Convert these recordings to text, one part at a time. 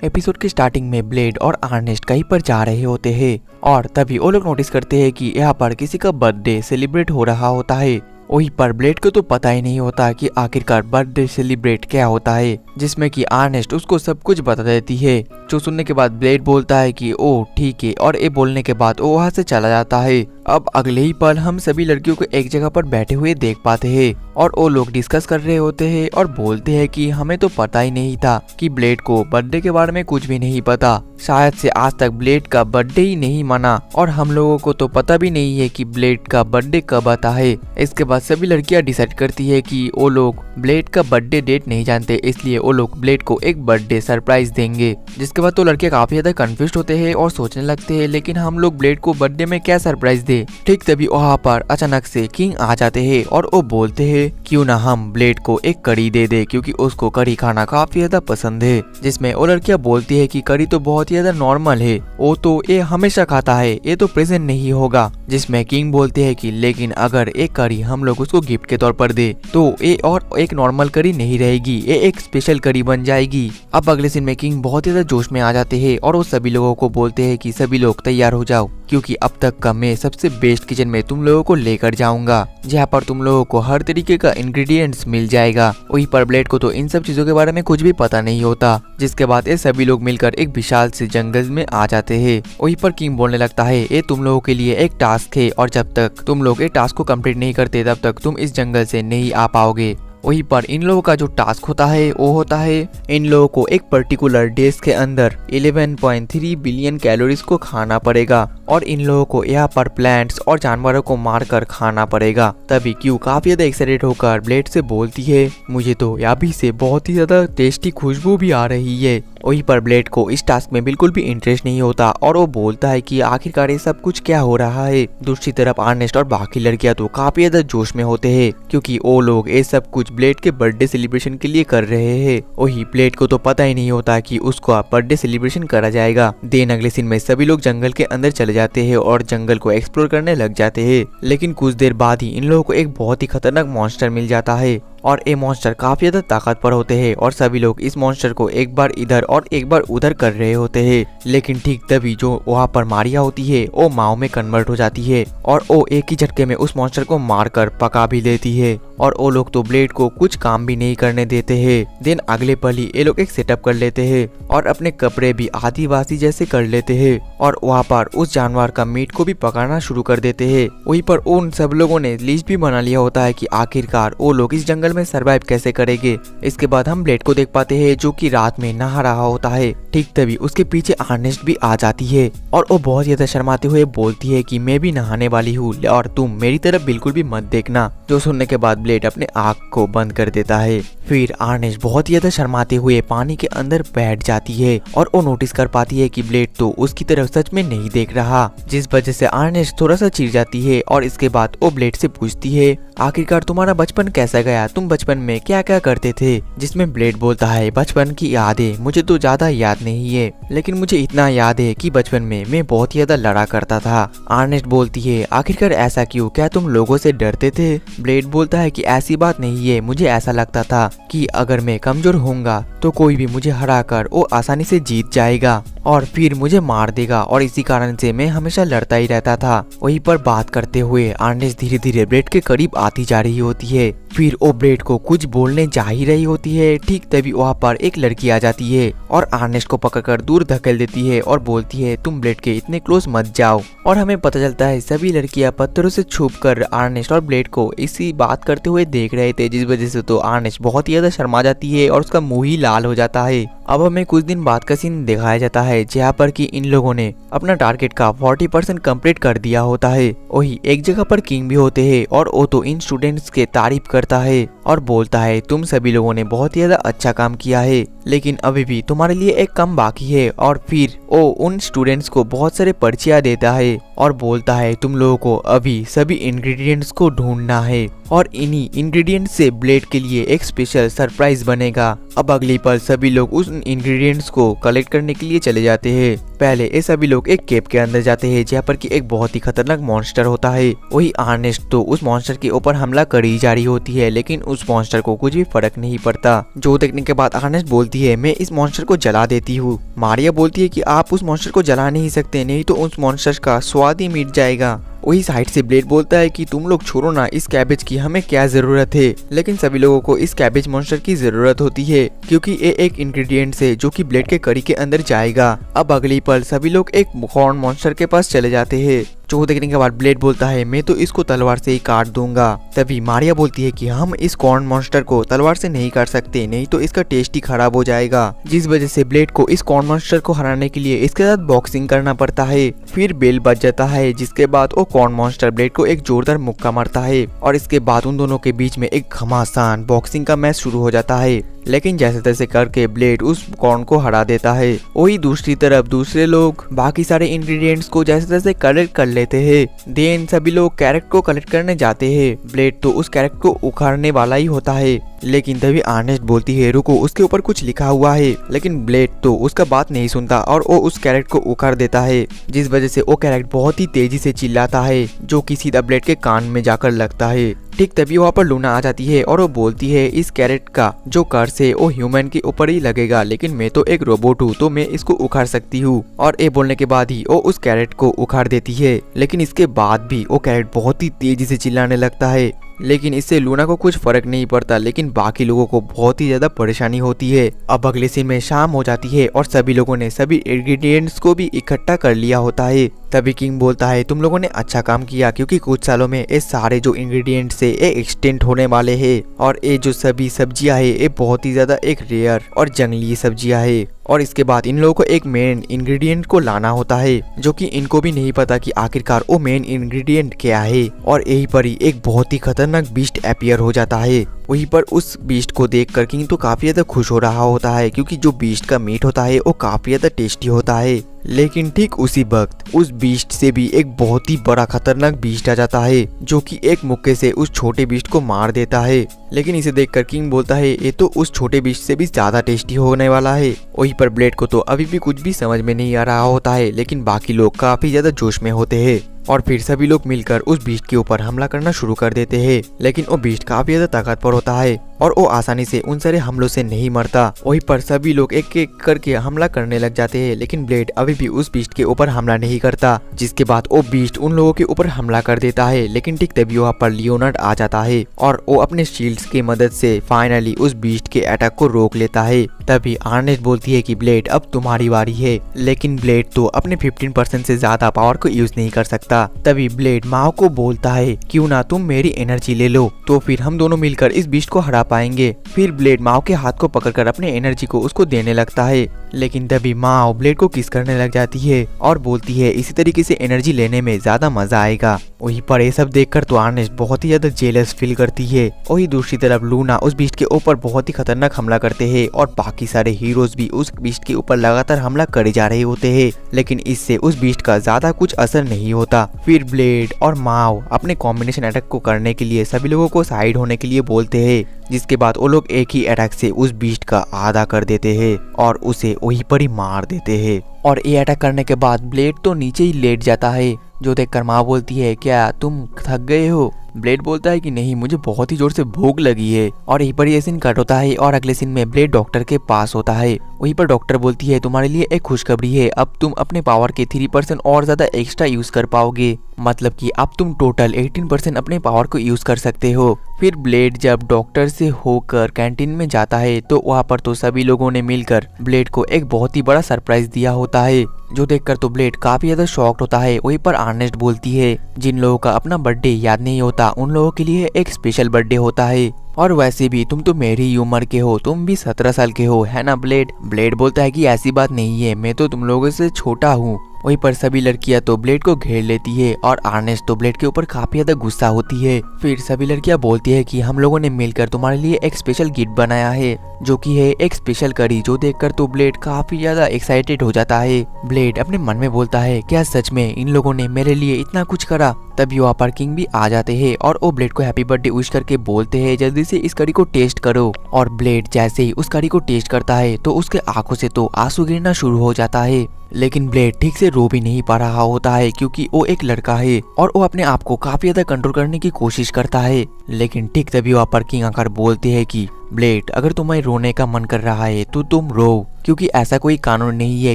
Episode की starting में blade और अर्नेस्ट कहीं पर जा रहे होते हैं और तभी वो लोग नोटिस करते हैं कि यहाँ पर किसी का बर्थडे सेलिब्रेट हो रहा होता है। वहीं पर ब्लेड को तो पता ही नहीं होता कि आखिरकार बर्थडे सेलिब्रेट क्या होता है, जिसमें कि अर्नेस्ट उसको सब कुछ बता देती है। जो सुनने के बाद ब्लेड बोलता है कि ओ ठीक है, और ये बोलने के बाद वो वहाँ से चला जाता है। अब अगले ही पल हम सभी लड़कियों को एक जगह पर बैठे हुए देख पाते हैं और वो लोग डिस्कस कर रहे होते हैं और बोलते हैं कि हमें तो पता ही नहीं था कि ब्लेड को बर्थडे के बारे में कुछ भी नहीं पता। शायद से आज तक ब्लेड का बर्थडे ही नहीं माना और हम लोगों को तो पता भी नहीं है कि ब्लेड का बर्थडे कब आता है। इसके बाद सभी लड़कियां डिसाइड करती है कि वो लोग ब्लेड का बर्थडे डेट नहीं जानते, इसलिए वो लोग ब्लेड को एक बर्थडे सरप्राइज देंगे। जिसके बाद तो लड़कियां काफी ज्यादा कंफ्यूज होते हैं और सोचने लगते हैं लेकिन हम लोग ब्लेड को बर्थडे में क्या सरप्राइज दे। ठीक तभी वहाँ पर अचानक से किंग आ जाते हैं और वो बोलते हैं क्यों ना हम ब्लेड को एक कड़ी दे दे, क्योंकि उसको कड़ी खाना काफी ज्यादा पसंद है। जिसमें वो लड़कियां बोलती है कि कड़ी तो बहुत ही ज्यादा नॉर्मल है, वो तो ये हमेशा खाता है, ये तो प्रेजेंट नहीं होगा। जिसमें किंग बोलते हैं कि लेकिन अगर एक कड़ी हम लोग उसको गिफ्ट के तौर पर दे तो ये और एक नॉर्मल कड़ी नहीं रहेगी, ये एक स्पेशल कड़ी बन जाएगी। अब अगले सीन में किंग बहुत ही ज्यादा जोश में आ जाते हैं और वो सभी लोगों को बोलते हैं कि सभी लोग तैयार हो जाओ, क्योंकि अब तक का मैं सबसे बेस्ट किचन में तुम लोगों को लेकर जाऊंगा, जहाँ पर तुम लोगों को हर तरीके का इंग्रेडिएंट्स मिल जाएगा। वहीं पर ब्लेड को तो इन सब चीजों के बारे में कुछ भी पता नहीं होता। जिसके बाद ये सभी लोग मिलकर एक विशाल से जंगल में आ जाते हैं। वहीं पर किंग बोलने लगता है ये तुम लोगों के लिए एक टास्क है और जब तक तुम लोग ये टास्क को कंप्लीट नहीं करते तब तक तुम इस जंगल से नहीं आ पाओगे। वहीं पर इन लोगों का जो टास्क होता है वो होता है इन लोगों को एक पर्टिकुलर डेज के अंदर 11.3 बिलियन कैलोरीज को खाना पड़ेगा और इन लोगों को यहाँ पर प्लांट्स और जानवरों को मारकर खाना पड़ेगा। तभी क्यू काफी ज्यादा एक्साइटेड होकर ब्लेड से बोलती है मुझे तो याबी से बहुत ही ज्यादा टेस्टी खुशबू भी आ रही है। वहीं पर ब्लेड को इस टास्क में बिल्कुल भी इंटरेस्ट नहीं होता और वो बोलता है कि आखिरकार ये सब कुछ क्या हो रहा है। दूसरी तरफ अर्नेस्ट और बाकी लड़कियां तो काफी ज्यादा जोश में होते हैं, क्योंकि वो लोग ये सब कुछ ब्लेड के बर्थडे सेलिब्रेशन के लिए कर रहे हैं। वही ब्लेड को तो पता ही नहीं होता कि उसका बर्थडे सेलिब्रेशन करा जाएगा। देन अगले सीन में सभी लोग जंगल के अंदर चले जाते हैं और जंगल को एक्सप्लोर करने लग जाते हैं। लेकिन कुछ देर बाद ही इन लोगों को एक बहुत ही खतरनाक मॉन्स्टर मिल जाता है और ये मॉन्स्टर काफी ज्यादा ताकतवर होते हैं और सभी लोग इस मॉन्स्टर को एक बार इधर और एक बार उधर कर रहे होते हैं। लेकिन ठीक तभी जो वहाँ पर मारिया होती है वो माओ में कन्वर्ट हो जाती है और वो एक ही झटके में उस मॉन्स्टर को मारकर पका भी लेती है और वो लोग तो ब्लेड को कुछ काम भी नहीं करने देते हैं। देन अगले पल ही ये लोग एक सेटअप कर लेते हैं और अपने कपड़े भी आदिवासी जैसे कर लेते हैं और वहाँ पर उस जानवर का मीट को भी पकाना शुरू कर देते हैं। वहीं पर उन सब लोगों ने लिस्ट भी बना लिया होता है कि आखिरकार वो लोग इस जंगल में सरवाइव कैसे करेंगे। इसके बाद हम ब्लेड को देख पाते हैं जो कि रात में नहा रहा होता है। ठीक तभी उसके पीछे अर्नेस्ट भी आ जाती है और वो बहुत ज्यादा शर्माते हुए बोलती है कि मैं भी नहाने वाली हूँ और तुम मेरी तरफ बिल्कुल भी मत देखना। जो सुनने के बाद ब्लेड अपने आँख को बंद कर देता है। फिर अर्नेस्ट बहुत ज्यादा शर्माते हुए पानी के अंदर बैठ जाती है और वो नोटिस कर पाती है कि ब्लेड तो उसकी तरफ सच में नहीं देख रहा, जिस वजह से अर्नेस्ट थोड़ा सा चिढ़ जाती है और इसके बाद वो ब्लेड से पूछती है आखिरकार तुम्हारा बचपन कैसा गया, तुम बचपन में क्या क्या करते थे। जिसमें ब्लेड बोलता है बचपन की यादें मुझे तो ज्यादा याद नहीं है, लेकिन मुझे इतना याद है कि बचपन में मैं बहुत ज्यादा लड़ा करता था। अर्नेस्ट बोलती है आखिरकार ऐसा क्यों, क्या तुम लोगों से डरते थे। ब्लेड बोलता है कि ऐसी बात नहीं है, मुझे ऐसा लगता था कि अगर मैं कमजोर होऊंगा तो कोई भी मुझे हराकर वो आसानी से जीत जाएगा और फिर मुझे मार देगा और इसी कारण से मैं हमेशा लड़ता ही रहता था। वहीं पर बात करते हुए अर्नेस्ट धीरे धीरे ब्लेड के करीब आती जा रही होती है। फिर वो ब्लेड को कुछ बोलने जा ही रही होती है। ठीक तभी वहाँ पर एक लड़की आ जाती है और अर्नेस्ट को पकड़कर दूर धकेल देती है और बोलती है तुम ब्लेड के इतने क्लोज मत जाओ। और हमें पता चलता है सभी लड़कियां पत्थरों से छुपकर अर्नेस्ट और ब्लेड को इसी बात करते हुए देख रहे थे, जिस वजह से तो अर्नेस्ट बहुत ही ज्यादा शर्मा जाती है और उसका मुंह ही लाल हो जाता है। अब हमें कुछ दिन बाद का सीन दिखाया जाता है जहाँ पर कि इन लोगों ने अपना टारगेट का 40% कंप्लीट कर दिया होता है। वही एक जगह पर किंग भी होते हैं और वो तो इन स्टूडेंट्स के तारीफ करता है और बोलता है तुम सभी लोगों ने बहुत ही ज्यादा अच्छा काम किया है, लेकिन अभी भी तुम्हारे लिए एक काम बाकी है। और फिर वो उन स्टूडेंट्स को बहुत सारे पर्चियां देता है और बोलता है तुम लोगों को अभी सभी इंग्रेडिएंट्स को ढूंढना है और इन्हीं इंग्रेडिएंट्स से ब्लेड के लिए एक स्पेशल सरप्राइज बनेगा। अब अगली पल सभी लोग उस इंग्रेडिएंट्स को कलेक्ट करने के लिए चले जाते हैं। पहले ये सभी लोग एक केव के अंदर जाते हैं जहाँ पर कि एक बहुत ही खतरनाक मॉन्स्टर होता है। वही अर्नेस्ट तो उस मॉन्स्टर के ऊपर हमला कर ही जा रही होती है, लेकिन उस मॉन्स्टर को कुछ भी फर्क नहीं पड़ता। जो देखने के बाद अर्नेस्ट बोलती है मैं इस मॉन्स्टर को जला देती हूँ। मारिया बोलती है कि आप उस मॉन्स्टर को जला नहीं सकते, नहीं तो उस मॉन्स्टर का स्वाद ही मिट जाएगा। वही साइड से ब्लेड बोलता है कि तुम लोग छोड़ो ना, इस कैबेज की हमें क्या जरूरत है। लेकिन सभी लोगों को इस कैबेज मॉन्स्टर की जरूरत होती है क्योंकि ये एक इंग्रेडिएंट है जो कि ब्लेड के कड़ी के अंदर जाएगा। अब अगली पल सभी लोग एक कॉर्न मॉन्स्टर के पास चले जाते हैं। जो देखने के बाद ब्लेड बोलता है मैं तो इसको तलवार से ही काट दूंगा। तभी मारिया बोलती है कि हम इस कॉर्न मॉन्स्टर को तलवार से नहीं काट सकते, नहीं तो इसका टेस्ट ही खराब हो जाएगा। जिस वजह से ब्लेड को इस कॉर्न मॉन्स्टर को हराने के लिए इसके साथ बॉक्सिंग करना पड़ता है। फिर बेल बज जाता है, जिसके बाद वो कॉर्न मॉन्स्टर ब्लेड को एक जोरदार मुक्का मारता है और इसके बाद उन दोनों के बीच में एक घमासान बॉक्सिंग का मैच शुरू हो जाता है। लेकिन जैसे तैसे करके ब्लेड उस कॉर्न को हरा देता है। वही दूसरी तरफ दूसरे लोग बाकी सारे इंग्रेडिएंट्स को जैसे तैसे कलेक्ट कर लेते हैं। देन सभी लोग कैरेट को कलेक्ट करने जाते हैं। ब्लेड तो उस कैरेट को उखाड़ने वाला ही होता है, लेकिन तभी अर्नेस्ट बोलती है रुको, उसके ऊपर कुछ लिखा हुआ है। लेकिन ब्लेड तो उसका बात नहीं सुनता और वो उस कैरेट को उखाड़ देता है, जिस वजह से वो कैरेट बहुत ही तेजी से चिल्लाता है जो कि सीधा ब्लेड के कान में जाकर लगता है। ठीक तभी वहाँ पर लूना आ जाती है और वो बोलती है इस कैरेट का जो कर्स है वो ह्यूमन के ऊपर ही लगेगा, लेकिन मैं तो एक रोबोट हूँ तो मैं इसको उखाड़ सकती हूँ। और ये बोलने के बाद ही वो उस कैरेट को उखाड़ देती है, लेकिन इसके बाद भी वो कैरेट बहुत ही तेजी से चिल्लाने लगता है। लेकिन इससे लूना को कुछ फर्क नहीं पड़ता, लेकिन बाकी लोगों को बहुत ही ज्यादा परेशानी होती है। अब अगले सीन में शाम हो जाती है और सभी लोगों ने सभी इंग्रेडिएंट्स को भी इकट्ठा कर लिया होता है। तभी किंग बोलता है तुम लोगों ने अच्छा काम किया क्योंकि कुछ सालों में ये सारे जो इंग्रेडिएंट्स है ये एक्सटेंट होने वाले हैं और ये जो सभी सब्जियां है ये बहुत ही ज्यादा एक रेयर और जंगली सब्जियां है। और इसके बाद इन लोगों को एक मेन इंग्रेडिएंट को लाना होता है जो कि इनको भी नहीं पता कि आखिरकार वो मेन इंग्रेडिएंट क्या है। और यहीं पर ही एक बहुत ही खतरनाक बीस्ट अपीयर हो जाता है। वहीं पर उस बीस्ट को देखकर किंग तो काफी ज्यादा खुश हो रहा होता है क्योंकि जो बीस्ट का मीट होता है वो काफी ज्यादा टेस्टी होता है। लेकिन ठीक उसी वक्त उस बीस्ट से भी एक बहुत ही बड़ा खतरनाक बीस्ट आ जाता है जो कि एक मुक्के से उस छोटे बीस्ट को मार देता है। लेकिन इसे देखकर किंग बोलता है ये तो उस छोटे बीस्ट से भी ज्यादा टेस्टी होने वाला है। वहीं पर ब्लेड को तो अभी भी कुछ भी समझ में नहीं आ रहा होता है, लेकिन बाकी लोग काफी ज्यादा जोश में होते हैं और फिर सभी लोग मिलकर उस बीस्ट के ऊपर हमला करना शुरू कर देते हैं। लेकिन वो बीस्ट काफी ज्यादा ताकतवर होता है और वो आसानी से उन सारे हमलों से नहीं मरता। वहीं पर सभी लोग एक एक करके हमला करने लग जाते हैं, लेकिन ब्लेड अभी भी उस बीस्ट के ऊपर हमला नहीं करता। जिसके बाद वो बीस्ट उन लोगों के ऊपर हमला कर देता है। लेकिन ठीक तभी वहाँ पर लियोनार्ड आ जाता है और वो अपने शील्ड्स की मदद से फाइनली उस बीस्ट के अटैक को रोक लेता है। तभी अर्नेस्ट बोलती है कि ब्लेड अब तुम्हारी बारी है, लेकिन ब्लेड तो अपने 15% से ज्यादा पावर को यूज नहीं कर सकता। तभी ब्लेड माओ को बोलता है क्यों ना तुम मेरी एनर्जी ले लो, तो फिर हम दोनों मिलकर इस बीस्ट को हरा पाएंगे। फिर ब्लेड माओ के हाथ को पकड़कर अपने एनर्जी को उसको देने लगता है। लेकिन तभी माओ ब्लेड को किस करने लग जाती है और बोलती है इसी तरीके से एनर्जी लेने में ज्यादा मजा आएगा। वहीं पर ये सब देखकर तो अर्नेस्ट बहुत ही ज्यादा जेलस फील करती है। वही दूसरी तरफ लूना उस बीस्ट के ऊपर बहुत ही खतरनाक हमला करते हैं और बाकी सारे हीरोज भी उस बीस्ट के ऊपर लगातार हमला करे जा रहे होते हैं, लेकिन इससे उस बीस्ट का ज्यादा कुछ असर नहीं होता। फिर ब्लेड और माओ अपने कॉम्बिनेशन अटैक को करने के लिए सभी लोगों को साइड होने के लिए बोलते हैं, जिसके बाद वो लोग एक ही अटैक से उस बीस्ट का आधा कर देते हैं और उसे वहीं पर ही मार देते हैं। और ये अटैक करने के बाद ब्लेड तो नीचे ही लेट जाता है, जो देखकर माँ बोलती है क्या तुम थक गए हो। ब्लेड बोलता है कि नहीं, मुझे बहुत ही जोर से भूख लगी है। और यहीं पर ये सीन कट होता है और अगले सीन में ब्लेड डॉक्टर के पास होता है। वहीं पर डॉक्टर बोलती है तुम्हारे लिए एक खुशखबरी है, अब तुम अपने पावर के 3% और ज्यादा एक्स्ट्रा यूज कर पाओगे, मतलब कि अब तुम टोटल 18% अपने पावर को यूज कर सकते हो। फिर ब्लेड जब डॉक्टर से होकर कैंटीन में जाता है तो वहाँ पर तो सभी लोगों ने मिलकर ब्लेड को एक बहुत ही बड़ा सरप्राइज दिया होता है, जो देखकर तो ब्लेड काफी ज्यादा शॉक्ड होता है। वहीं पर अर्नेस्ट बोलती है जिन लोगों का अपना बर्थडे याद नहीं होता उन लोगों के लिए एक स्पेशल बर्थडे होता है, और वैसे भी तुम तो मेरी ही उम्र के हो, तुम भी 17 साल के हो, है ना ब्लेड। ब्लेड बोलता है कि ऐसी बात नहीं है, मैं तो तुम लोगों से छोटा हूँ। वहीं पर सभी लड़कियां तो ब्लेड को घेर लेती है और अर्नेस्ट तो ब्लेड के ऊपर काफी ज्यादा गुस्सा होती है। फिर सभी लड़कियां बोलती है कि हम लोगों ने मिलकर तुम्हारे लिए एक स्पेशल गिफ्ट बनाया है, जो कि है एक स्पेशल कड़ी, जो देखकर तो ब्लेड काफी ज्यादा एक्साइटेड हो जाता है। ब्लेड अपने मन में बोलता है क्या सच में इन लोगों ने मेरे लिए इतना कुछ करा। तभी वहाँ पर किंग भी आ जाते हैं और वो ब्लेड को हैप्पी बर्थडे विश करके बोलते हैं जल्दी से इस कड़ी को टेस्ट करो। और ब्लेड जैसे ही उस कड़ी को टेस्ट करता है तो उसके आंखों से तो आंसू गिरना शुरू हो जाता है। लेकिन ब्लेड ठीक से रो भी नहीं पा रहा होता है क्योंकि वो एक लड़का है और वो अपने आप को काफी ज्यादा कंट्रोल करने की कोशिश करता है। लेकिन ठीक तभी वहाँ पर किंग आकर बोलते हैं कि ब्लेड, अगर तुम्हें रोने का मन कर रहा है तो तुम रो, क्योंकि ऐसा कोई कानून नहीं है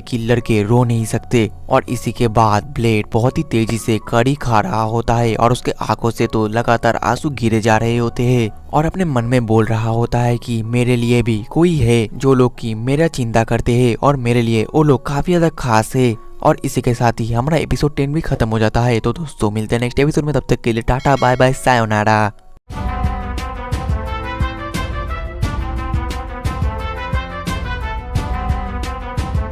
कि लड़के रो नहीं सकते। और इसी के बाद ब्लेड बहुत ही तेजी से कड़ी खा रहा होता है और उसके आंखों से तो लगातार आंसू गिरे जा रहे होते हैं और अपने मन में बोल रहा होता है कि मेरे लिए भी कोई है जो लोग की मेरा चिंता करते हैं और मेरे लिए वो लोग काफी ज्यादा खास है। और इसी के साथ ही हमारा एपिसोड 10 भी खत्म हो जाता है। तो दोस्तों मिलते हैं नेक्स्ट एपिसोड में, तब तक के लिए टाटा बाय बाय सायोनारा।